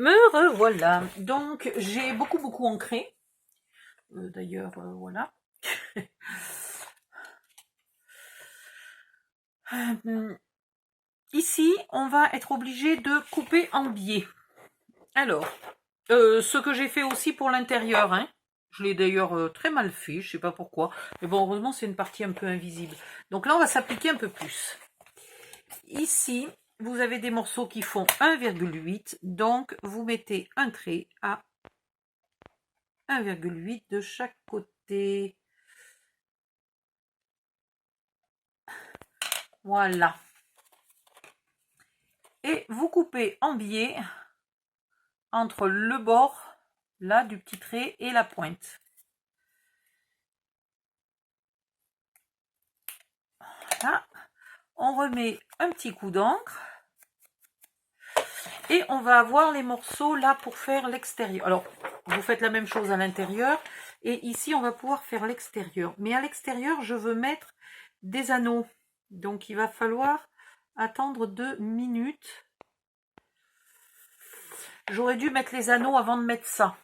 Me revoilà. Donc, j'ai beaucoup ancré. D'ailleurs, voilà. Ici, on va être obligé de couper en biais. Alors, ce que j'ai fait aussi pour l'intérieur, hein. Je l'ai d'ailleurs très mal fait, je sais pas pourquoi. Mais bon, heureusement, c'est une partie un peu invisible. Donc là, on va s'appliquer un peu plus. Ici, vous avez des morceaux qui font 1,8. Donc, vous mettez un trait à 1,8 de chaque côté. Voilà. Et vous coupez en biais entre le bord, là, du petit trait et la pointe. Voilà. On remet un petit coup d'encre. Et on va avoir les morceaux là pour faire l'extérieur. Alors, vous faites la même chose à l'intérieur. Et ici, on va pouvoir faire l'extérieur. Mais à l'extérieur, je veux mettre des anneaux. Donc, il va falloir attendre 2 minutes. J'aurais dû mettre les anneaux avant de mettre ça.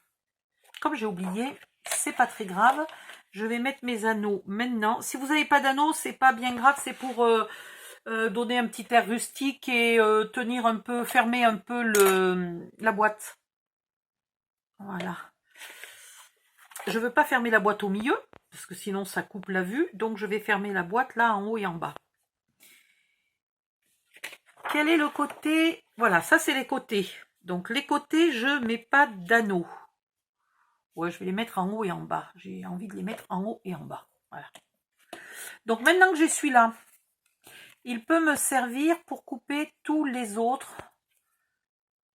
Comme j'ai oublié, c'est pas très grave. Je vais mettre mes anneaux maintenant. Si vous n'avez pas d'anneaux, c'est pas bien grave. C'est pour donner un petit air rustique et tenir un peu, fermer un peu la boîte. Voilà. Je veux pas fermer la boîte au milieu, parce que sinon ça coupe la vue. Donc je vais fermer la boîte là en haut et en bas. Quel est le côté? Voilà, ça c'est les côtés. Donc les côtés, je mets pas d'anneaux. Ouais, je vais les mettre en haut et en bas. J'ai envie de les mettre en haut et en bas. Voilà. Donc maintenant que je suis là, il peut me servir pour couper tous les autres,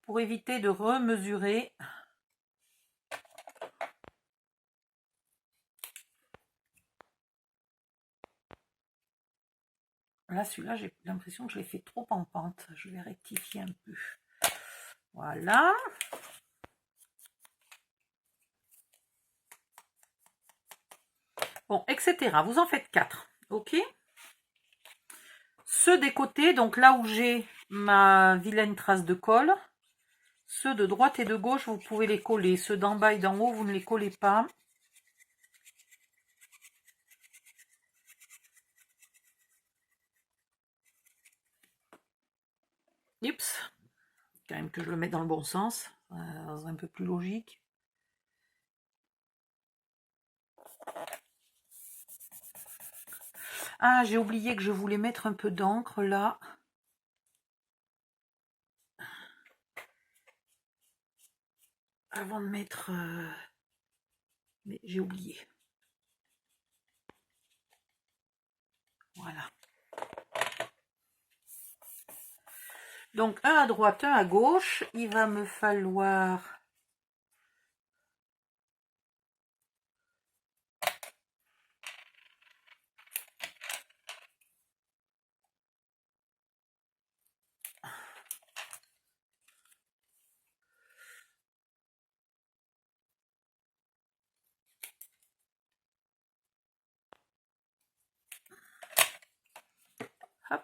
pour éviter de remesurer. Là, celui-là, j'ai l'impression que je l'ai fait trop en pente. Je vais rectifier un peu. Voilà. Bon, etc. Vous en faites 4. OK? Ceux des côtés, donc là où j'ai ma vilaine trace de colle, ceux de droite et de gauche, vous pouvez les coller. Ceux d'en bas et d'en haut, vous ne les collez pas. Oups. Quand même que je le mette dans le bon sens. Un peu plus logique. Ah, j'ai oublié que je voulais mettre un peu d'encre là. Avant de mettre... Mais j'ai oublié. Voilà. Donc un à droite, un à gauche. Il va me falloir... Hop.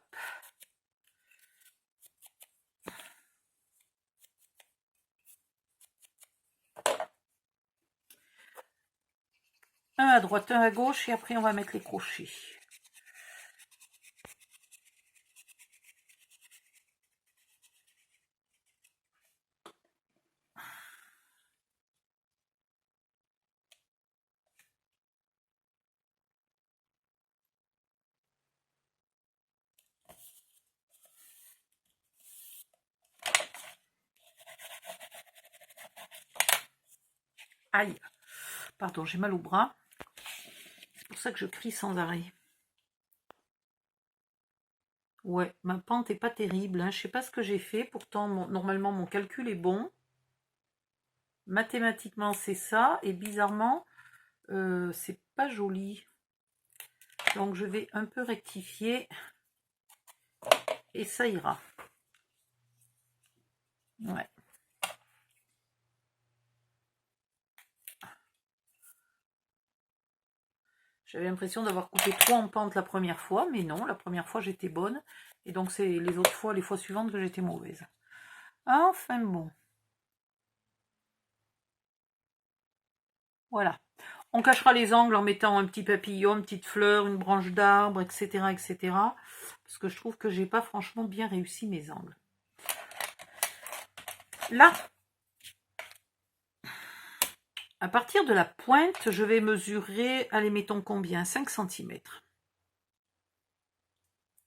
Un à droite, un à gauche, et après on va mettre les crochets. Aïe, pardon, j'ai mal au bras. C'est pour ça que je crie sans arrêt. Ouais, ma pente est pas terrible, hein. Je sais pas ce que j'ai fait. Pourtant, normalement, mon calcul est bon. Mathématiquement, c'est ça. Et bizarrement, c'est pas joli. Donc, je vais un peu rectifier. Et ça ira. Ouais. J'avais l'impression d'avoir coupé trop en pente la première fois. Mais non, la première fois, j'étais bonne. Et donc, c'est les autres fois, les fois suivantes, que j'étais mauvaise. Enfin bon. Voilà. On cachera les angles en mettant un petit papillon, une petite fleur, une branche d'arbre, etc., etc. Parce que je trouve que j'ai pas franchement bien réussi mes angles. Là, à partir de la pointe, je vais mesurer, allez, mettons combien? 5 cm.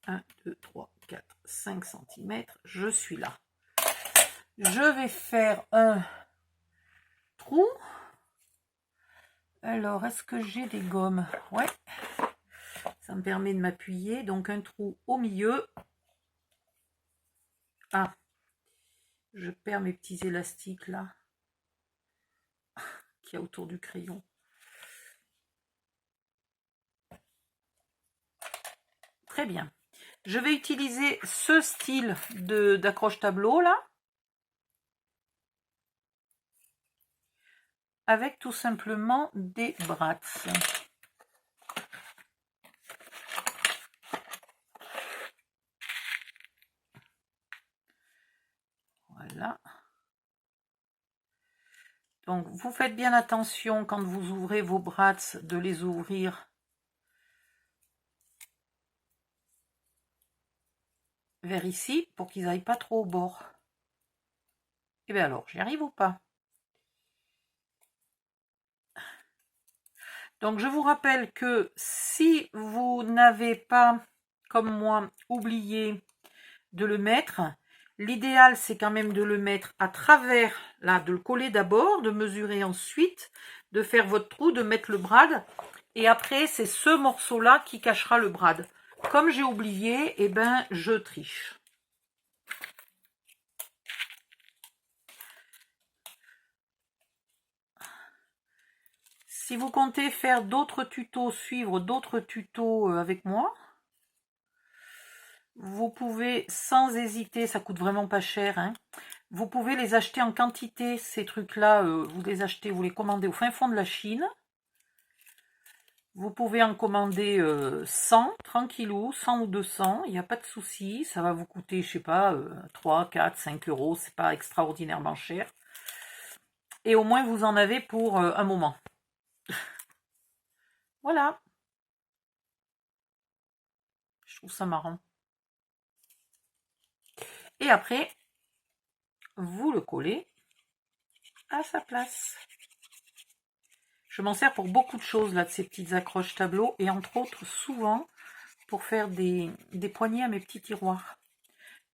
1, 2, 3, 4, 5 cm. Je suis là. Je vais faire un trou. Alors, est-ce que j'ai des gommes? Ouais. Ça me permet de m'appuyer. Donc, un trou au milieu. Ah, je perds mes petits élastiques là. Qu'il y a autour du crayon. Très bien. Je vais utiliser ce style d'accroche-tableau là. Avec tout simplement des brats. Voilà. Donc, vous faites bien attention quand vous ouvrez vos brats de les ouvrir vers ici pour qu'ils n'aillent pas trop au bord. Et bien alors, j'y arrive ou pas? Donc, je vous rappelle que si vous n'avez pas, comme moi, oublié de le mettre, l'idéal, c'est quand même de le mettre à travers, là, de le coller d'abord, de mesurer ensuite, de faire votre trou, de mettre le brad. Et après, c'est ce morceau-là qui cachera le brad. Comme j'ai oublié, eh ben, je triche. Si vous comptez faire d'autres tutos, suivre d'autres tutos avec moi, vous pouvez sans hésiter, ça coûte vraiment pas cher, hein, vous pouvez les acheter en quantité, ces trucs-là, vous les achetez, vous les commandez au fin fond de la Chine. Vous pouvez en commander 100, tranquillou, 100 ou 200, il n'y a pas de souci, ça va vous coûter, je sais pas, 3, 4, 5 euros, c'est pas extraordinairement cher. Et au moins vous en avez pour un moment. Voilà. Je trouve ça marrant. Et après, vous le collez à sa place. Je m'en sers pour beaucoup de choses, là, de ces petites accroches tableaux, et entre autres, souvent, pour faire des poignées à mes petits tiroirs.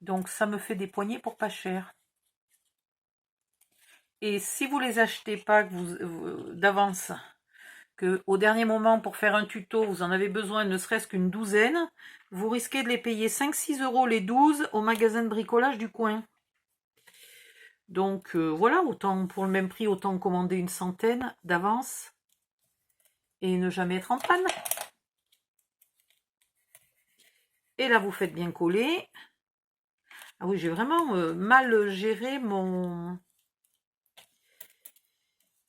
Donc, ça me fait des poignées pour pas cher. Et si vous les achetez pas d'avance, que au dernier moment, pour faire un tuto, vous en avez besoin ne serait-ce qu'une douzaine, vous risquez de les payer 5-6 euros les 12 au magasin de bricolage du coin. Donc voilà, autant pour le même prix, autant commander une centaine d'avance et ne jamais être en panne. Et là, vous faites bien coller. Ah oui, j'ai vraiment mal géré mon...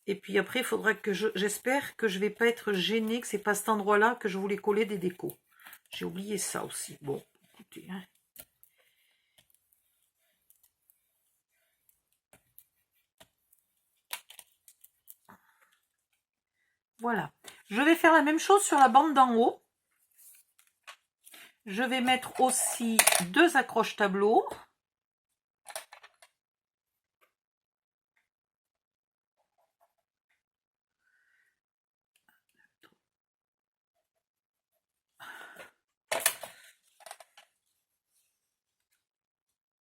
Et puis après, il faudra que j'espère que je vais pas être gênée, que c'est pas cet endroit-là que je voulais coller des décos. J'ai oublié ça aussi. Bon, écoutez, hein. Voilà. Je vais faire la même chose sur la bande d'en haut. Je vais mettre aussi 2 accroches tableaux.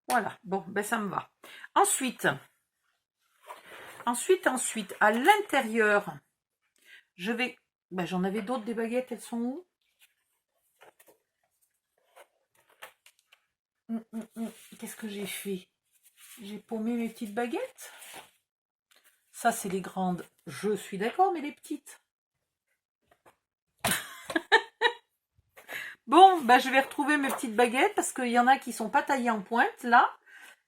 Voilà, bon, ben ça me va. Ensuite, à l'intérieur, je vais... Ben, j'en avais d'autres, des baguettes, elles sont où? Qu'est-ce que j'ai fait? J'ai paumé mes petites baguettes. Ça, c'est les grandes. Je suis d'accord, mais les petites. Bon, ben, je vais retrouver mes petites baguettes parce qu'il y en a qui sont pas taillées en pointe, là,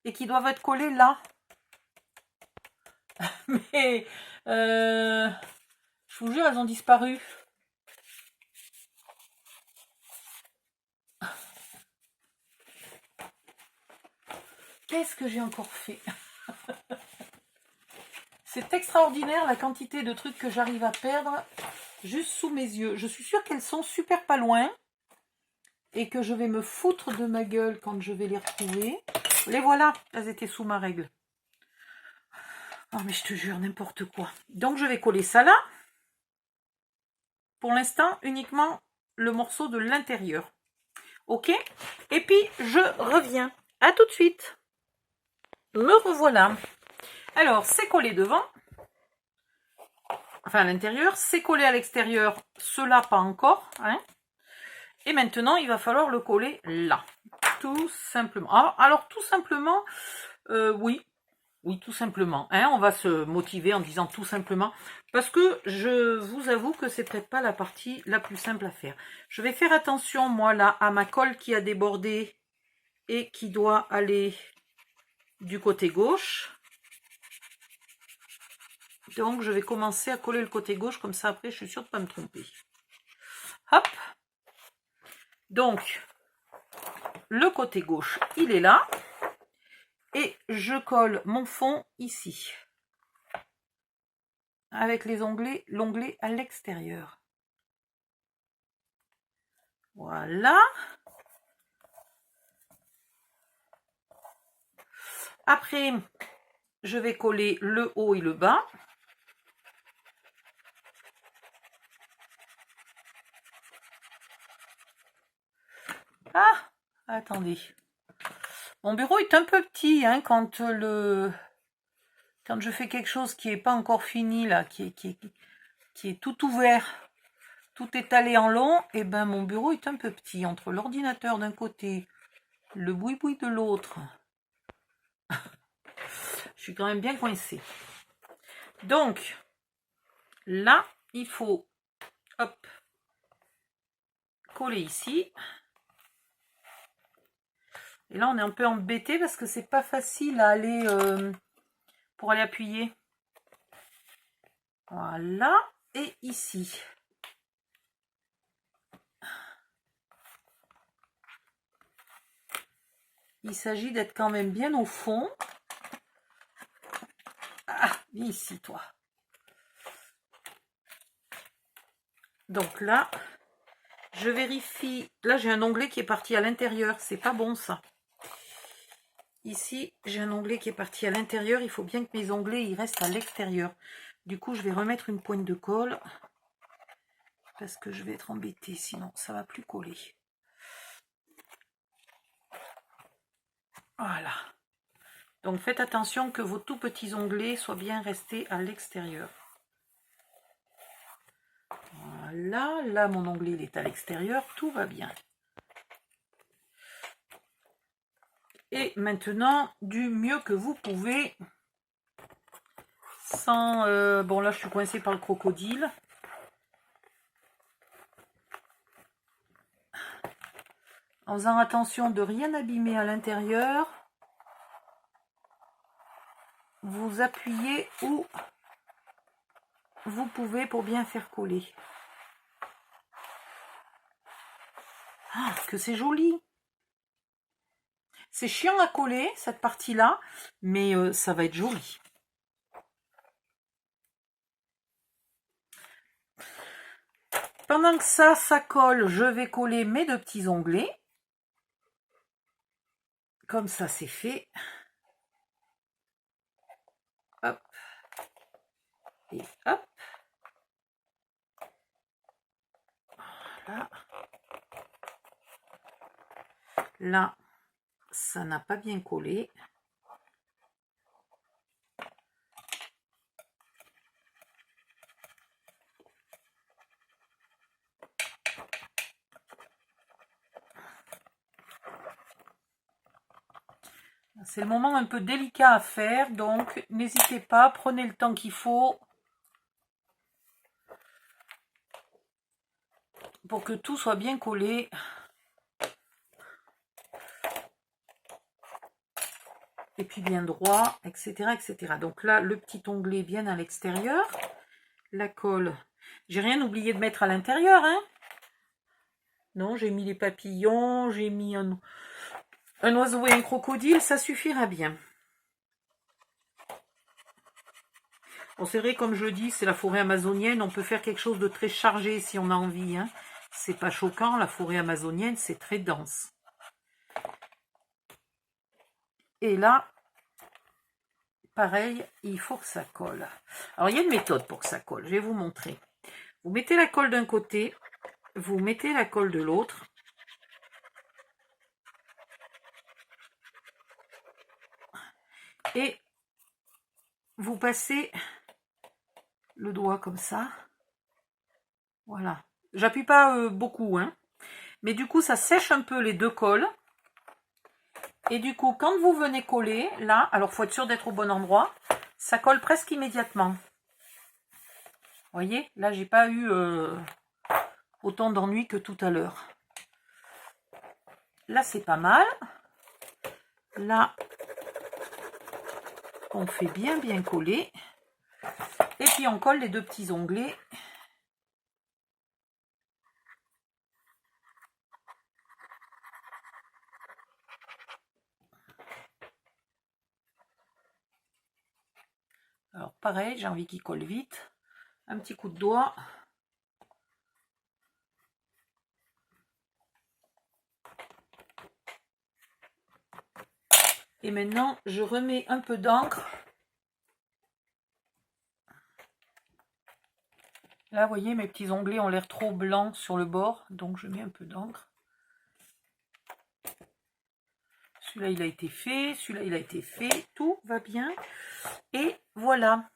et qui doivent être collées là. Mais, je vous jure, elles ont disparu. Qu'est-ce que j'ai encore fait? C'est extraordinaire la quantité de trucs que j'arrive à perdre juste sous mes yeux. Je suis sûre qu'elles sont super pas loin et que je vais me foutre de ma gueule quand je vais les retrouver. Les voilà, elles étaient sous ma règle. Oh mais je te jure, n'importe quoi. Donc je vais coller ça là. Pour l'instant, uniquement le morceau de l'intérieur. Ok? Et puis je reviens. À tout de suite. Me revoilà. Alors, c'est collé devant. Enfin, à l'intérieur. C'est collé à l'extérieur. Cela, pas encore. Hein? Et maintenant, il va falloir le coller là. Tout simplement. Alors tout simplement, oui. Oui, tout simplement. Hein, on va se motiver en disant tout simplement. Parce que je vous avoue que c'est peut-être pas la partie la plus simple à faire. Je vais faire attention, moi, là, à ma colle qui a débordé et qui doit aller du côté gauche. Donc, je vais commencer à coller le côté gauche. Comme ça, après, je suis sûre de ne pas me tromper. Hop. Donc, le côté gauche, il est là. Et je colle mon fond ici. Avec les onglets, l'onglet à l'extérieur. Voilà. Après, je vais coller le haut et le bas. Ah, attendez. Mon bureau est un peu petit hein, quand je fais quelque chose qui n'est pas encore fini, là, qui est tout ouvert, tout étalé en long, et ben mon bureau est un peu petit. Entre l'ordinateur d'un côté, le boui-boui de l'autre. Je suis quand même bien coincée. Donc, là, il faut, hop, coller ici. Et là, on est un peu embêté parce que c'est pas facile à aller pour aller appuyer. Voilà. Et ici. Il s'agit d'être quand même bien au fond. Ah, viens ici, toi. Donc là, je vérifie. Là, j'ai un onglet qui est parti à l'intérieur. C'est pas bon, ça. Ici, j'ai un onglet qui est parti à l'intérieur. Il faut bien que mes onglets ils restent à l'extérieur. Du coup, je vais remettre une pointe de colle. Parce que je vais être embêtée. Sinon, ça va plus coller. Voilà. Donc, faites attention que vos tout petits onglets soient bien restés à l'extérieur. Voilà. Là, mon onglet il est à l'extérieur. Tout va bien. Et maintenant, du mieux que vous pouvez, sans... bon, là, je suis coincée par le crocodile. En faisant attention de rien abîmer à l'intérieur, vous appuyez où vous pouvez pour bien faire coller. Ah, que c'est joli! C'est chiant à coller, cette partie-là, mais ça va être joli. Pendant que ça colle, je vais coller mes deux petits onglets. Comme ça, c'est fait. Hop. Et hop. Voilà. Là, ça n'a pas bien collé. C'est le moment un peu délicat à faire, donc n'hésitez pas, prenez le temps qu'il faut pour que tout soit bien collé. Et puis bien droit, etc., etc. Donc là, le petit onglet bien à l'extérieur. La colle. J'ai rien oublié de mettre à l'intérieur, hein. Non, j'ai mis les papillons, j'ai mis un oiseau et un crocodile, ça suffira bien. Bon, c'est vrai, comme je le dis, c'est la forêt amazonienne. On peut faire quelque chose de très chargé si on a envie. Hein. C'est pas choquant, la forêt amazonienne, c'est très dense. Et là, pareil, il faut que ça colle. Alors, il y a une méthode pour que ça colle. Je vais vous montrer. Vous mettez la colle d'un côté, vous mettez la colle de l'autre. Et vous passez le doigt comme ça. Voilà. J'appuie pas beaucoup, hein. Mais du coup, ça sèche un peu les deux colles. Et du coup, quand vous venez coller, là, alors faut être sûr d'être au bon endroit, ça colle presque immédiatement. Vous voyez, là, j'ai pas eu autant d'ennuis que tout à l'heure. Là, c'est pas mal. Là, on fait bien coller. Et puis, on colle les deux petits onglets. Alors, pareil, j'ai envie qu'il colle vite. Un petit coup de doigt. Et maintenant, je remets un peu d'encre. Là, vous voyez, mes petits onglets ont l'air trop blancs sur le bord, donc je mets un peu d'encre. Celui-là, il a été fait, celui-là, il a été fait, tout va bien. Et voilà.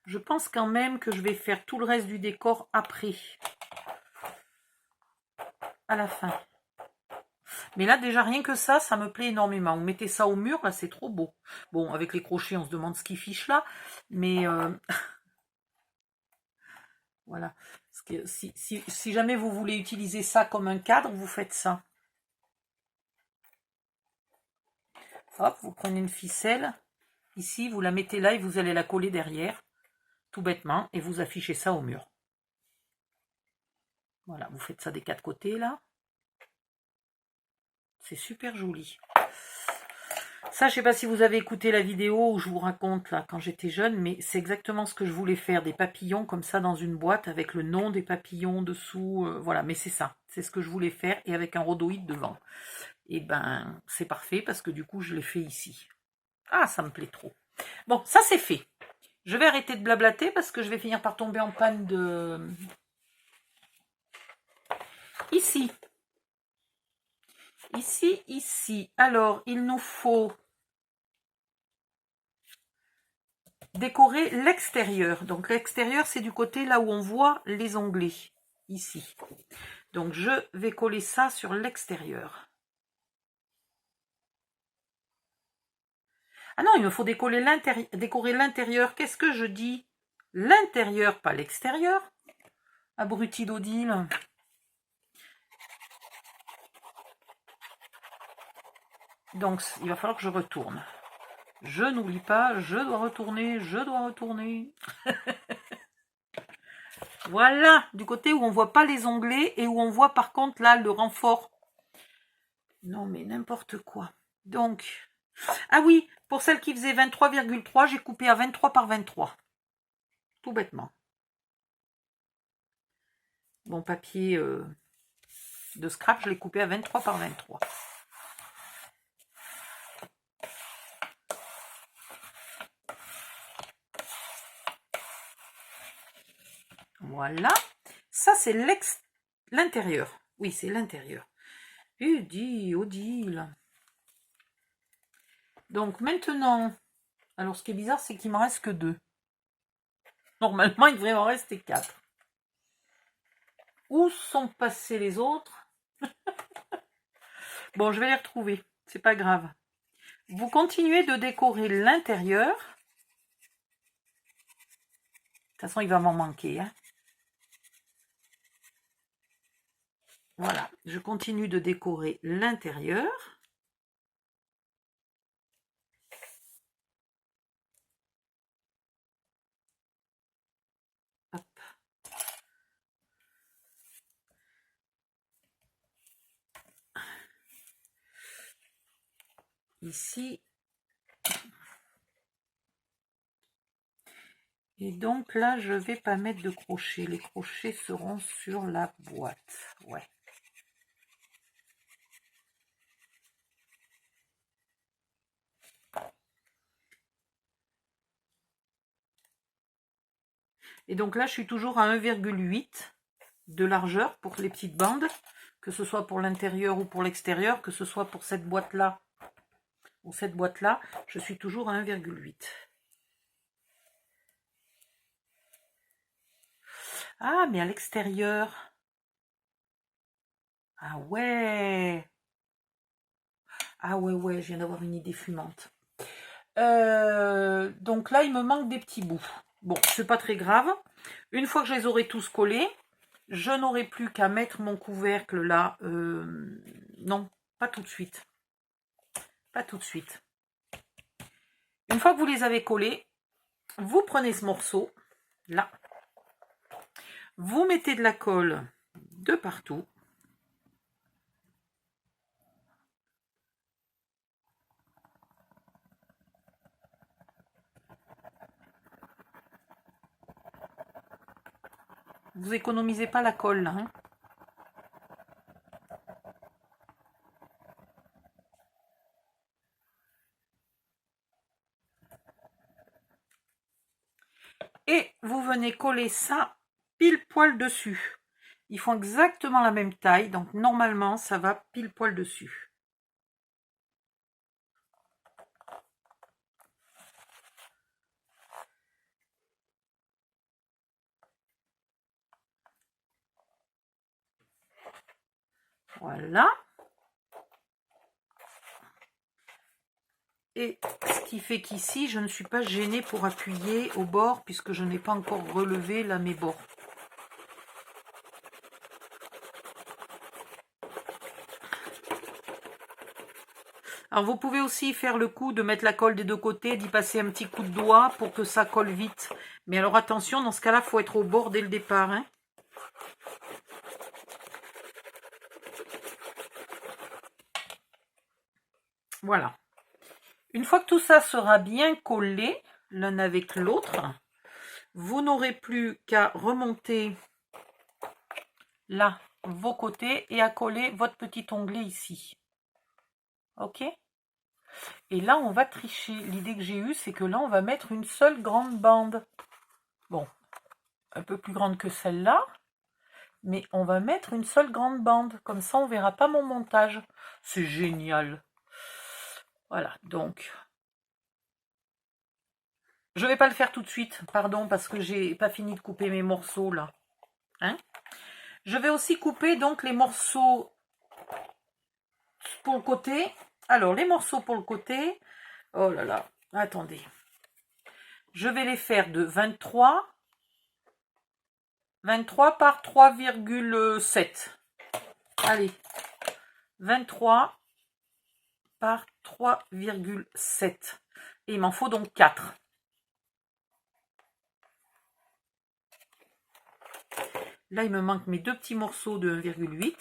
Je pense quand même que je vais faire tout le reste du décor après. À la fin. Mais là, déjà, rien que ça, ça me plaît énormément. Vous mettez ça au mur, là, c'est trop beau. Bon, avec les crochets, on se demande ce qui fiche là. Mais voilà. Parce que si jamais vous voulez utiliser ça comme un cadre, vous faites ça. Hop, vous prenez une ficelle. Ici, vous la mettez là et vous allez la coller derrière. Tout bêtement. Et vous affichez ça au mur. Voilà, vous faites ça des quatre côtés, là. C'est super joli. Ça, je sais pas si vous avez écouté la vidéo où je vous raconte là quand j'étais jeune, mais c'est exactement ce que je voulais faire, des papillons comme ça dans une boîte avec le nom des papillons dessous, voilà, mais c'est ça, c'est ce que je voulais faire et avec un rhodoïde devant. Et ben, c'est parfait parce que du coup, je l'ai fait ici. Ah, ça me plaît trop. Bon, ça c'est fait. Je vais arrêter de blablater parce que je vais finir par tomber en panne de... Ici. Ici. Alors, il nous faut décorer l'extérieur. Donc l'extérieur, c'est du côté là où on voit les onglets, ici. Donc je vais coller ça sur l'extérieur. Ah non, il me faut décorer l'intérieur. Qu'est-ce que je dis? L'intérieur, pas l'extérieur. Abruti d'Odile. Donc il va falloir que je retourne. Je n'oublie pas, je dois retourner. Voilà, du côté où on voit pas les onglets et où on voit par contre là le renfort. Non mais n'importe quoi. Donc, ah oui, pour celle qui faisait 23,3, j'ai coupé à 23 par 23. Tout bêtement. Mon papier de scrap, je l'ai coupé à 23 par 23. Voilà. Ça, c'est l'intérieur. Oui, c'est l'intérieur. Odile. Donc maintenant, alors ce qui est bizarre, c'est qu'il ne m'en reste que 2. Normalement, il devrait m'en rester 4. Où sont passés les autres? Bon, je vais les retrouver. C'est pas grave. Vous continuez de décorer l'intérieur. De toute façon, il va m'en manquer. Hein. Voilà, je continue de décorer l'intérieur. Hop. Ici. Et donc là, je vais pas mettre de crochets. Les crochets seront sur la boîte. Ouais. Et donc là, je suis toujours à 1,8 de largeur pour les petites bandes, que ce soit pour l'intérieur ou pour l'extérieur, que ce soit pour cette boîte-là ou cette boîte-là, je suis toujours à 1,8. Ah, mais à l'extérieur. Ah ouais. Ah ouais, je viens d'avoir une idée fumante. Donc là, il me manque des petits bouts. Bon, c'est pas très grave. Une fois que je les aurai tous collés, je n'aurai plus qu'à mettre mon couvercle là. Non, pas tout de suite. Pas tout de suite. Une fois que vous les avez collés, vous prenez ce morceau, là. Vous mettez de la colle de partout. Vous économisez pas la colle, là, hein. Et vous venez coller ça pile poil dessus. Ils font exactement la même taille, donc normalement, ça va pile poil dessus. Voilà. Et ce qui fait qu'ici, je ne suis pas gênée pour appuyer au bord, puisque je n'ai pas encore relevé là mes bords. Alors vous pouvez aussi faire le coup de mettre la colle des deux côtés, d'y passer un petit coup de doigt pour que ça colle vite. Mais alors attention, dans ce cas-là, il faut être au bord dès le départ, hein. Voilà. Une fois que tout ça sera bien collé, l'un avec l'autre, vous n'aurez plus qu'à remonter là vos côtés et à coller votre petit onglet ici. Ok? Et là, on va tricher. L'idée que j'ai eue, c'est que là, on va mettre une seule grande bande. Bon, un peu plus grande que celle-là, mais on va mettre une seule grande bande. Comme ça, on verra pas mon montage. C'est génial. Voilà, donc... Je vais pas le faire tout de suite, pardon, parce que j'ai pas fini de couper mes morceaux, là. Hein? Je vais aussi couper, donc, les morceaux pour le côté. Alors, les morceaux pour le côté... Oh là là, attendez. Je vais les faire de 23 par 3,7. Allez, 23 par 3,7. Et il m'en faut donc 4. Là, il me manque mes deux petits morceaux de 1,8.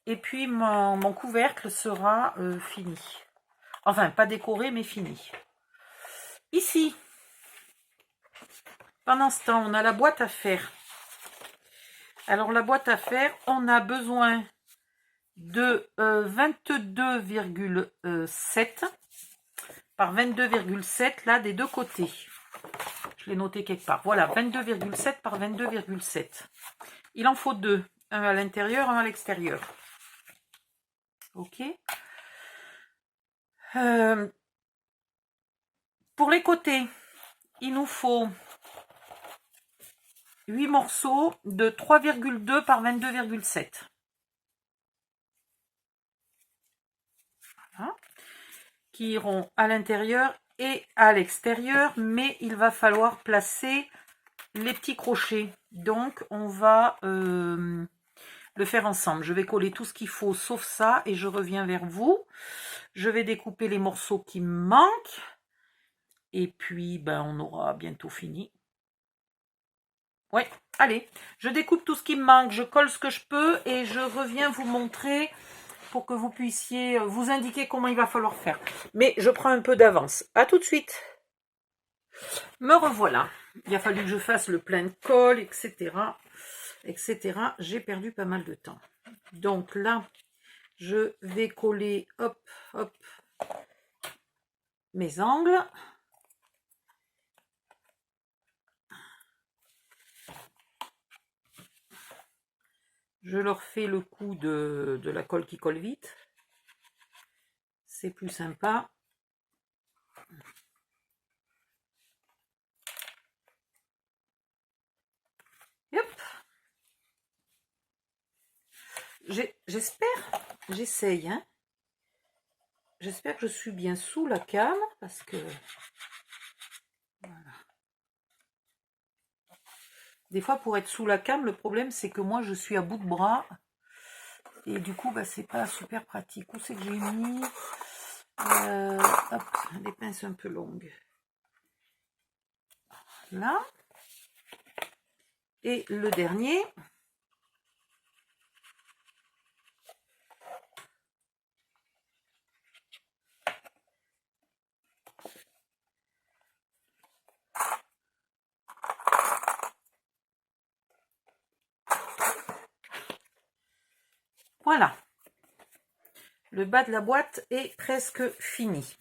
Et puis, mon couvercle sera fini. Enfin, pas décoré, mais fini. Ici, pendant ce temps, on a la boîte à faire. Alors, la boîte à faire, on a besoin de 22,7 par 22,7 là des deux côtés. Je l'ai noté quelque part. Voilà, 22,7 par 22,7. Il en faut deux. Un à l'intérieur, un à l'extérieur. Ok. Pour les côtés, il nous faut 8 morceaux de 3,2 par 22,7. Voilà. Qui iront à l'intérieur et à l'extérieur, mais il va falloir placer les petits crochets. Donc, on va le faire ensemble. Je vais coller tout ce qu'il faut, sauf ça, et je reviens vers vous. Je vais découper les morceaux qui me manquent. Et puis, ben, on aura bientôt fini. Ouais, allez, je découpe tout ce qui me manque, je colle ce que je peux et je reviens vous montrer pour que vous puissiez vous indiquer comment il va falloir faire. Mais je prends un peu d'avance. À tout de suite. Me revoilà. Il a fallu que je fasse le plein de colle, etc. etc. J'ai perdu pas mal de temps. Donc là, je vais coller, hop, hop, mes angles. Je leur fais le coup de la colle qui colle vite. C'est plus sympa. Hop. J'espère, j'essaye, hein. J'espère que je suis bien sous la came, parce que... Voilà. Des fois, pour être sous la came, le problème, c'est que moi, je suis à bout de bras. Et du coup, bah, c'est pas super pratique. Où c'est que j'ai mis hop, des pinces un peu longues. Là. Et le dernier. Voilà. Le bas de la boîte est presque fini.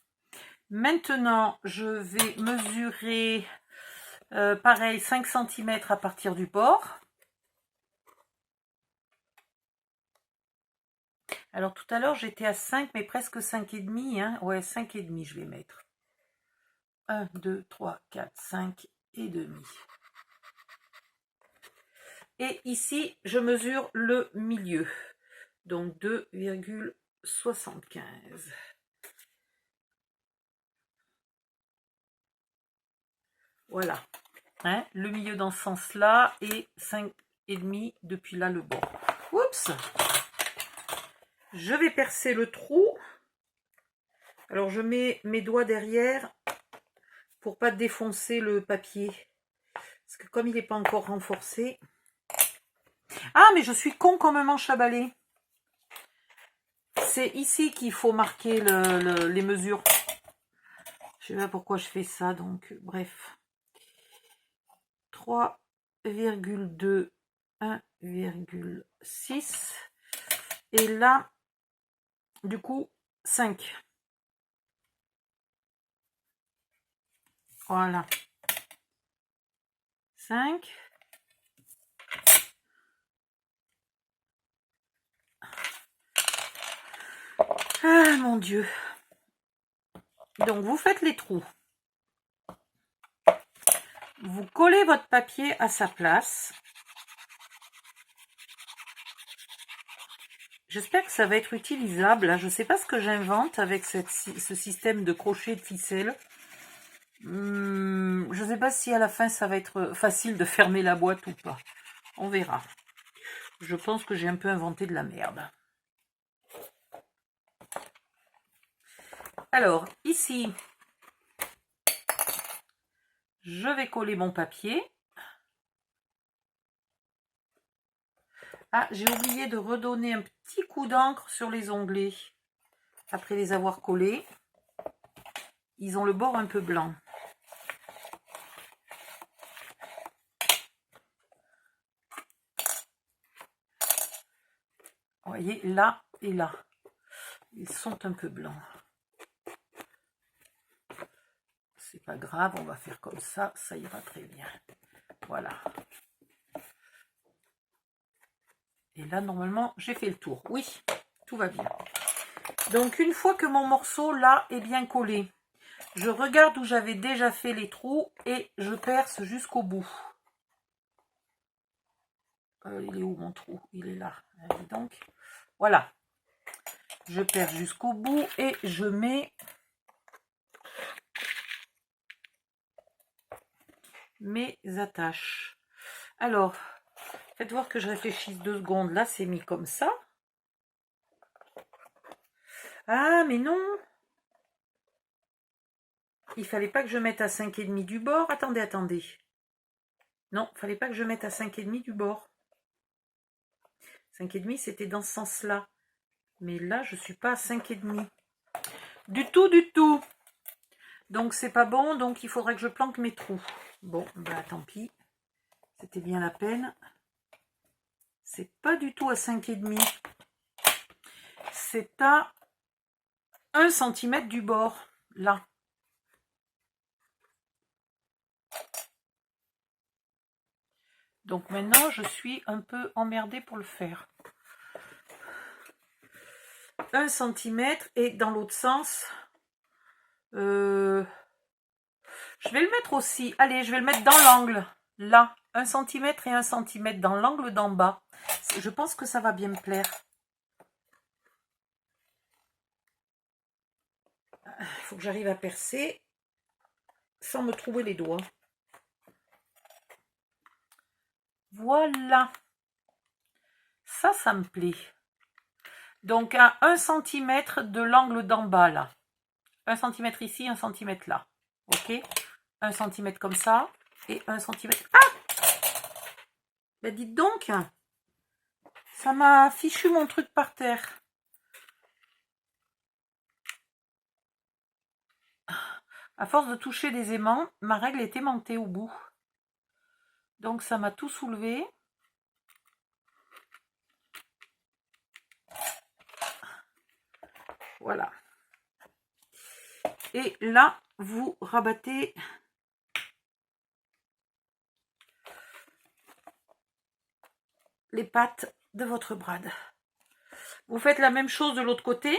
Maintenant, je vais mesurer, pareil, 5 cm à partir du bord. Alors, tout à l'heure, j'étais à 5, mais presque 5,5. Hein. Ouais, 5,5, je vais mettre. 1, 2, 3, 4, 5 et demi. Et ici, je mesure le milieu. Donc, 2,75. Voilà. Hein, le milieu dans ce sens-là et 5,5 depuis là le bord. Oups! Je vais percer le trou. Alors, je mets mes doigts derrière pour pas défoncer le papier. Parce que comme il n'est pas encore renforcé... Ah, mais je suis con comme un manche à balai. C'est ici qu'il faut marquer les mesures. Je sais pas pourquoi je fais ça, donc bref. 3,2, 1,6. Et là, du coup, 5. Voilà. 5. Ah, mon Dieu. Donc, vous faites les trous. Vous collez votre papier à sa place. J'espère que ça va être utilisable. Je ne sais pas ce que j'invente avec ce système de crochet de ficelle. Je ne sais pas si à la fin ça va être facile de fermer la boîte ou pas. On verra. Je pense que j'ai un peu inventé de la merde. Alors, ici, je vais coller mon papier. Ah, j'ai oublié de redonner un petit coup d'encre sur les onglets. Après les avoir collés. Ils ont le bord un peu blanc. Vous voyez, là et là. Ils sont un peu blancs. C'est pas grave, on va faire comme ça, ça ira très bien. Voilà. Et là, normalement, j'ai fait le tour. Oui, tout va bien. Donc, une fois que mon morceau, là, est bien collé, je regarde où j'avais déjà fait les trous et je perce jusqu'au bout. Il est où mon trou? Il est là. Donc, voilà. Je perce jusqu'au bout et je mets mes attaches. Alors, faites voir que je réfléchisse 2 secondes. Là, c'est mis comme ça. Ah, mais non! Il fallait pas que je mette à 5,5 du bord. Attendez, attendez. Non, il fallait pas que je mette à 5,5 du bord. 5,5, c'était dans ce sens-là. Mais là, je suis pas à 5,5. Du tout, du tout. Donc c'est pas bon, donc il faudrait que je planque mes trous. Bon, bah tant pis. C'était bien la peine. C'est pas du tout à 5,5. C'est à 1 cm du bord, là. Donc maintenant, je suis un peu emmerdée pour le faire. 1 cm et dans l'autre sens, je vais le mettre aussi. Allez, je vais le mettre dans l'angle, là. 1 cm et 1 cm dans l'angle d'en bas. Je pense que ça va bien me plaire. Il faut que j'arrive à percer sans me trouver les doigts. Voilà. Ça me plaît. Donc à 1 cm de l'angle d'en bas, là. 1 cm ici, 1 cm là. Ok, 1 cm comme ça et 1 cm. Ah, ben dites donc, ça m'a fichu mon truc par terre. À force de toucher des aimants, ma règle est aimantée au bout. Donc ça m'a tout soulevé. Voilà. Et là, vous rabattez les pattes de votre brade. Vous faites la même chose de l'autre côté.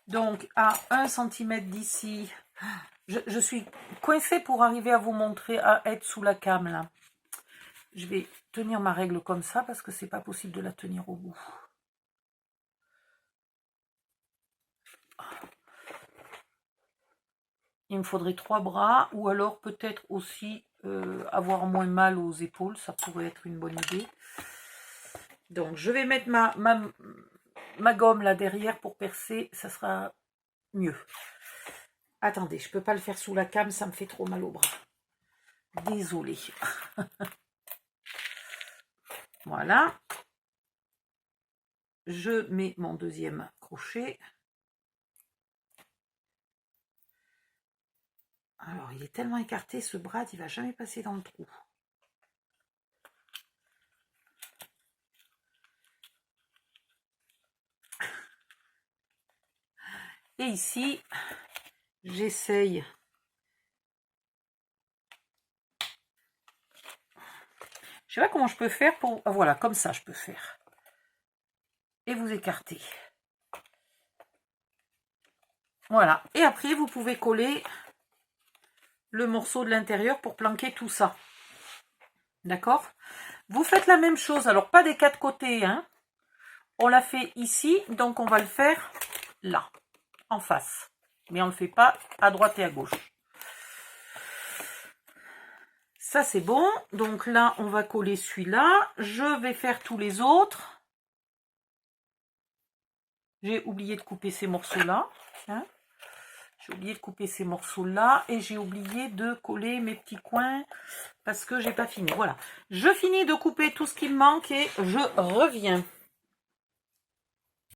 Donc à 1 cm d'ici, je suis coincée pour arriver à vous montrer, à être sous la cam là. Je vais tenir ma règle comme ça parce que c'est pas possible de la tenir au bout. Il me faudrait 3 bras ou alors peut-être aussi avoir moins mal aux épaules, ça pourrait être une bonne idée. Donc je vais mettre ma gomme là derrière pour percer, ça sera mieux. Attendez, je peux pas le faire sous la cam, ça me fait trop mal au bras. Désolée. Voilà. Je mets mon deuxième crochet. Alors, il est tellement écarté, ce brad, il va jamais passer dans le trou. Et ici, j'essaye. Je sais pas comment je peux faire pour... Ah, voilà, comme ça, je peux faire. Et vous écartez. Voilà. Et après, vous pouvez coller le morceau de l'intérieur pour planquer tout ça. D'accord? Vous faites la même chose. Alors, pas des 4 côtés, hein. On l'a fait ici, donc on va le faire là, en face. Mais on ne le fait pas à droite et à gauche. Ça, c'est bon. Donc là, on va coller celui-là. Je vais faire tous les autres. J'ai oublié de couper ces morceaux-là. Tiens. J'ai oublié de couper ces morceaux-là. Et j'ai oublié de coller mes petits coins parce que j'ai pas fini. Voilà. Je finis de couper tout ce qui me manque et je reviens.